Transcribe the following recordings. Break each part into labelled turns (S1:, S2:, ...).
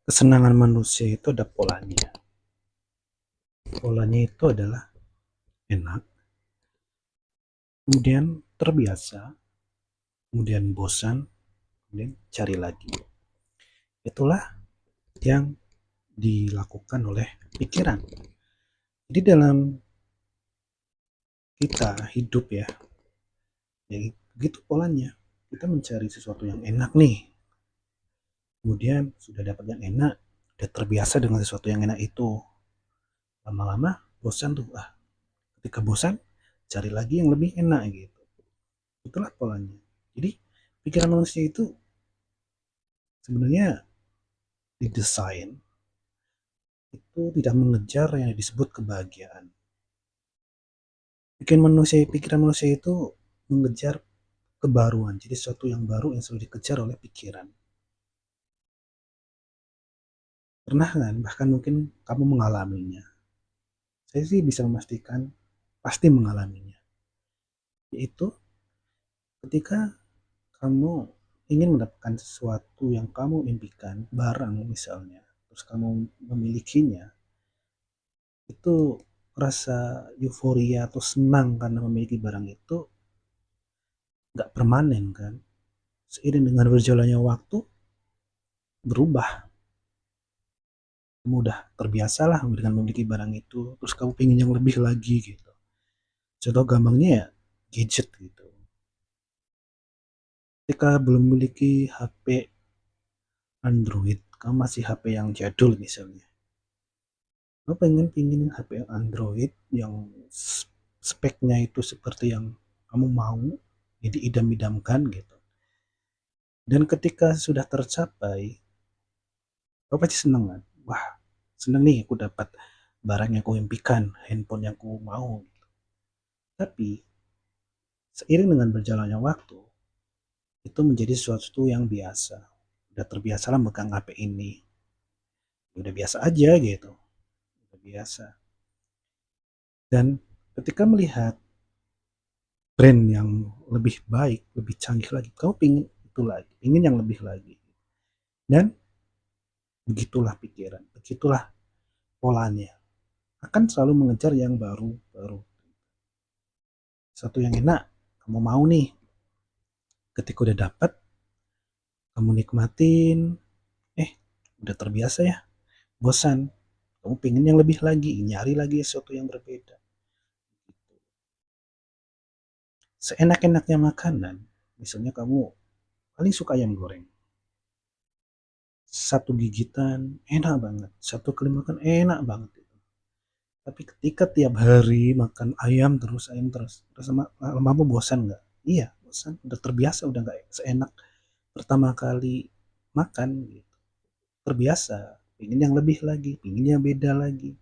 S1: Kesenangan manusia itu ada polanya. Polanya itu adalah enak, kemudian terbiasa, kemudian bosan, kemudian cari lagi. Itulah yang dilakukan oleh pikiran. Jadi dalam kita hidup ya begitu polanya. Kita mencari sesuatu yang enak nih, kemudian sudah dapat yang enak, sudah terbiasa dengan sesuatu yang enak itu. Lama-lama bosan tuh, ketika bosan cari lagi yang lebih enak gitu. Itulah polanya. Jadi pikiran manusia itu sebenarnya didesain itu tidak mengejar yang disebut kebahagiaan. Pikiran manusia itu mengejar kebaruan. Jadi sesuatu yang baru yang selalu dikejar oleh pikiran. Pernah kan? Bahkan mungkin kamu mengalaminya. Saya sih bisa memastikan pasti mengalaminya. Yaitu ketika kamu ingin mendapatkan sesuatu yang kamu impikan, barang misalnya, terus kamu memilikinya, itu rasa euforia atau senang karena memiliki barang itu nggak permanen kan. Seiring dengan berjalannya waktu berubah. Kamu udah terbiasa lah dengan memiliki barang itu, terus kamu pengen yang lebih lagi gitu. Contoh gampangnya ya gadget gitu. Ketika belum memiliki HP Android, kamu masih HP yang jadul misalnya. Kamu pengen HP yang Android yang speknya itu seperti yang kamu mau, jadi idam-idamkan gitu. Dan ketika sudah tercapai, kamu pasti seneng kan? Wah, seneng nih aku dapat barang yang aku impikan, handphone yang aku mau. Tapi seiring dengan berjalannya waktu, itu menjadi sesuatu yang biasa. Udah terbiasa lah megang HP ini. Udah biasa aja gitu. Udah biasa. Dan ketika melihat brand yang lebih baik, lebih canggih lagi, kamu pingin itu lagi, ingin yang lebih lagi. Dan begitulah pikiran, begitulah polanya. Akan selalu mengejar yang baru-baru. Satu yang enak, kamu mau nih. Ketika udah dapat, kamu nikmatin, eh udah terbiasa ya, bosan. Kamu pengen yang lebih lagi, nyari lagi sesuatu yang berbeda. Seenak-enaknya makanan, misalnya kamu paling suka ayam goreng. Satu gigitan enak banget, satu kali makan enak banget. Tapi ketika tiap hari makan ayam terus lama-lama bosan nggak? Iya, bosan. Udah terbiasa, udah nggak seenak pertama kali makan. Gitu. Terbiasa, ingin yang lebih lagi, ingin yang beda lagi.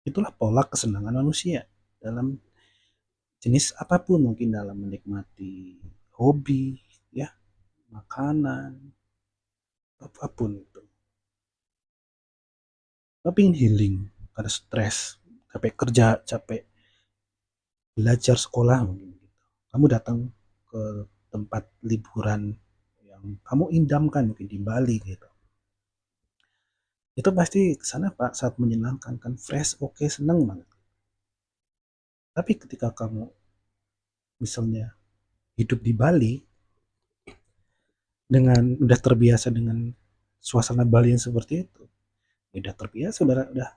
S1: Itulah pola kesenangan manusia dalam jenis apapun, mungkin dalam menikmati hobi, ya, makanan, apapun itu. Tapi ingin healing, karena stres, capek kerja, capek belajar sekolah mungkin gitu. Kamu datang ke tempat liburan yang kamu idamkan mungkin di Bali gitu. Itu pasti kesana Pak saat menyenangkan kan fresh oke okay, seneng banget. Tapi ketika kamu misalnya hidup di Bali dengan udah terbiasa dengan suasana Bali yang seperti itu, ya udah terbiasa udah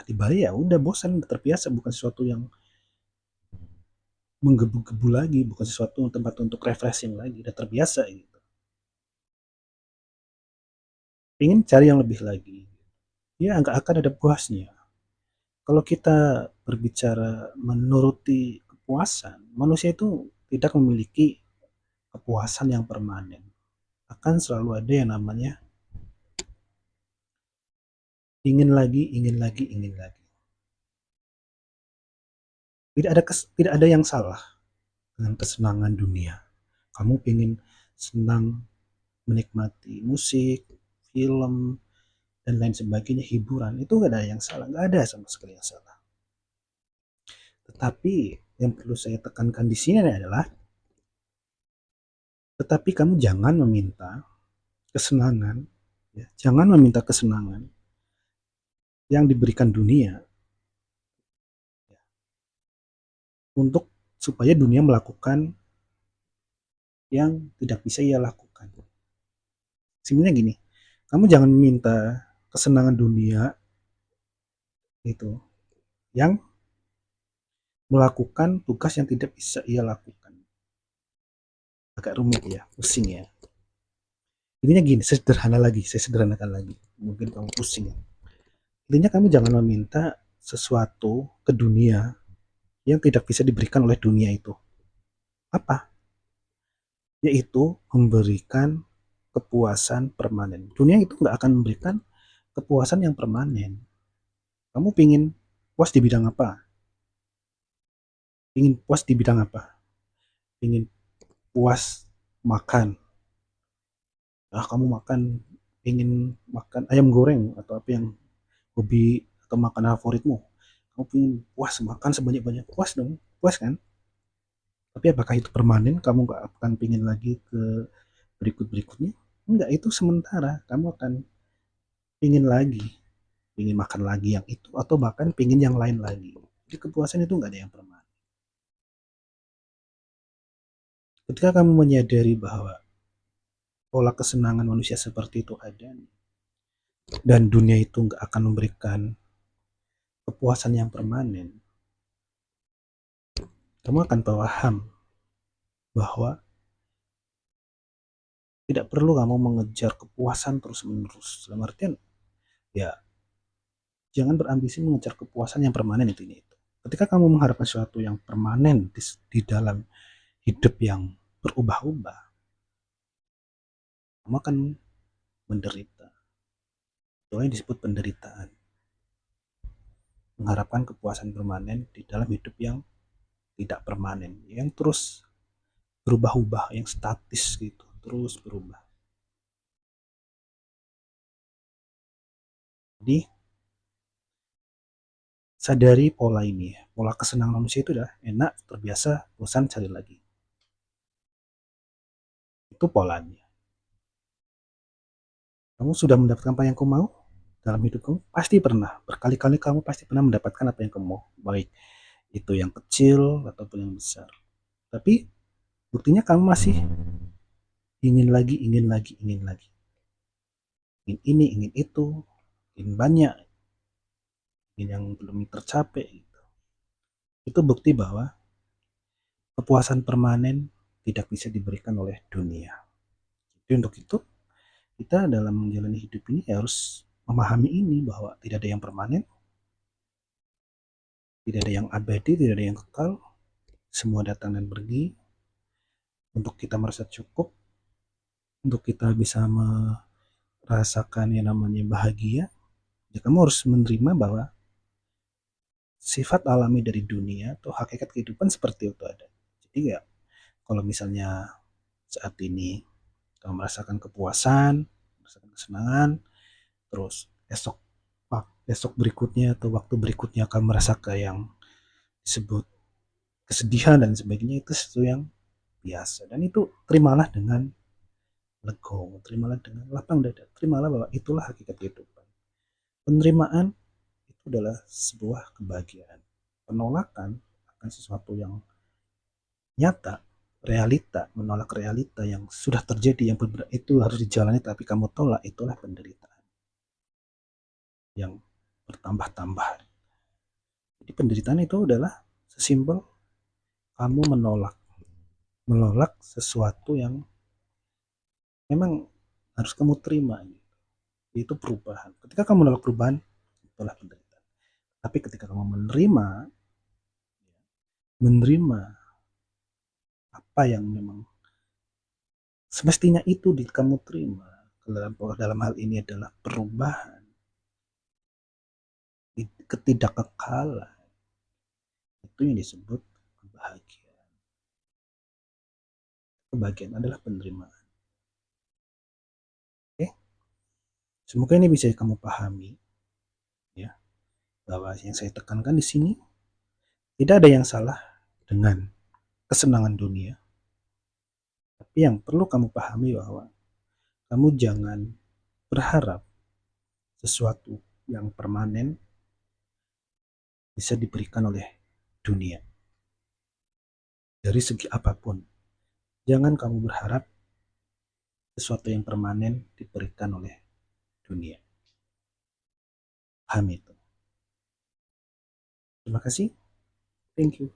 S1: di Bali ya udah bosan udah terbiasa bukan sesuatu yang menggebu-gebu lagi bukan sesuatu tempat untuk refreshing lagi udah terbiasa gitu. Ingin cari yang lebih lagi ya nggak akan ada puasnya. Kalau kita berbicara menuruti kepuasan, manusia itu tidak memiliki kepuasan yang permanen. Akan selalu ada yang namanya ingin lagi, ingin lagi, ingin lagi. Tidak ada yang salah dengan kesenangan dunia. Kamu ingin senang menikmati musik, film, dan lain sebagainya, hiburan, itu gak ada yang salah, gak ada sama sekali yang salah. Tetapi yang perlu saya tekankan di sini adalah, tetapi kamu jangan meminta kesenangan ya. Jangan meminta kesenangan yang diberikan dunia, ya, untuk supaya dunia melakukan yang tidak bisa ia lakukan. Sebenarnya gini, kamu jangan minta kesenangan dunia itu yang melakukan tugas yang tidak bisa ia lakukan. Agak rumit ya, pusing ya. Intinya gini, saya sederhanakan lagi. Mungkin kamu pusing ya. Intinya kamu jangan meminta sesuatu ke dunia yang tidak bisa diberikan oleh dunia itu. Apa? Yaitu memberikan kepuasan permanen. Dunia itu nggak akan memberikan kepuasan yang permanen. Kamu pingin puas di bidang apa? Pingin puas di bidang apa? Pingin puas makan. Ah, kamu pingin makan ayam goreng atau apa yang hobi atau makanan favoritmu. Kamu pingin puas makan sebanyak-banyak, puas dong, puas kan? Tapi apakah itu permanen? Kamu nggak akan pingin lagi ke berikut-berikutnya? Enggak, itu sementara. Kamu akan pingin lagi, pingin makan lagi yang itu, atau bahkan pingin yang lain lagi. Jadi kepuasan itu nggak ada yang permanen. Ketika kamu menyadari bahwa pola kesenangan manusia seperti itu ada, dan dunia itu nggak akan memberikan kepuasan yang permanen, kamu akan paham bahwa tidak perlu kamu mengejar kepuasan terus-menerus. Dalam artian, ya jangan berambisi mengejar kepuasan yang permanen intinya itu. Ketika kamu mengharapkan sesuatu yang permanen di dalam hidup yang berubah-ubah, kamu akan menderita. Itu yang disebut penderitaan. Mengharapkan kepuasan permanen di dalam hidup yang tidak permanen, yang terus berubah-ubah, yang statis gitu, terus berubah. Jadi sadari pola ini, pola kesenangan manusia itu udah enak, terbiasa, bosan, cari lagi. Itu polanya. Kamu sudah mendapatkan apa yang kamu mau dalam hidup kamu? Pasti pernah. Berkali-kali kamu pasti pernah mendapatkan apa yang kamu mau. Baik itu yang kecil ataupun yang besar. Tapi buktinya kamu masih ingin lagi, ingin lagi, ingin lagi. Ingin ini, ingin itu, ingin banyak, ingin yang belum tercapai. Gitu. Itu bukti bahwa kepuasan permanen tidak bisa diberikan oleh dunia. Jadi untuk itu, kita dalam menjalani hidup ini harus memahami ini bahwa tidak ada yang permanen, tidak ada yang abadi, tidak ada yang kekal, semua datang dan pergi. Untuk kita merasa cukup, untuk kita bisa merasakan yang namanya bahagia, ya kamu harus menerima bahwa sifat alami dari dunia atau hakikat kehidupan seperti itu ada. Jadi ya kalau misalnya saat ini kamu merasakan kepuasan, merasakan kesenangan, terus esok berikutnya atau waktu berikutnya akan merasakan yang disebut kesedihan dan sebagainya, itu sesuatu yang biasa, dan itu terimalah dengan legowo, terimalah dengan lapang dada, terimalah bahwa itulah hakikat kehidupan. Penerimaan itu adalah sebuah kebahagiaan. Penolakan akan sesuatu yang nyata, realita, menolak realita yang sudah terjadi, yang itu harus dijalani tapi kamu tolak, itulah penderitaan yang bertambah-tambah. Jadi penderitaan itu adalah sesimpel kamu menolak sesuatu yang memang harus kamu terima, itu perubahan. Ketika kamu menolak perubahan, itulah penderitaan. Tapi ketika kamu menerima apa yang memang semestinya itu kamu terima, dalam hal ini adalah perubahan, ketidakkekalan, itu yang disebut kebahagiaan. Kebahagiaan adalah penerimaan. Oke, semoga ini bisa kamu pahami, ya, bahwa yang saya tekankan di sini tidak ada yang salah dengan kesenangan dunia, tapi yang perlu kamu pahami bahwa kamu jangan berharap sesuatu yang permanen bisa diberikan oleh dunia. Dari segi apapun, jangan kamu berharap sesuatu yang permanen diberikan oleh dunia. Paham itu? Terima kasih. Thank you.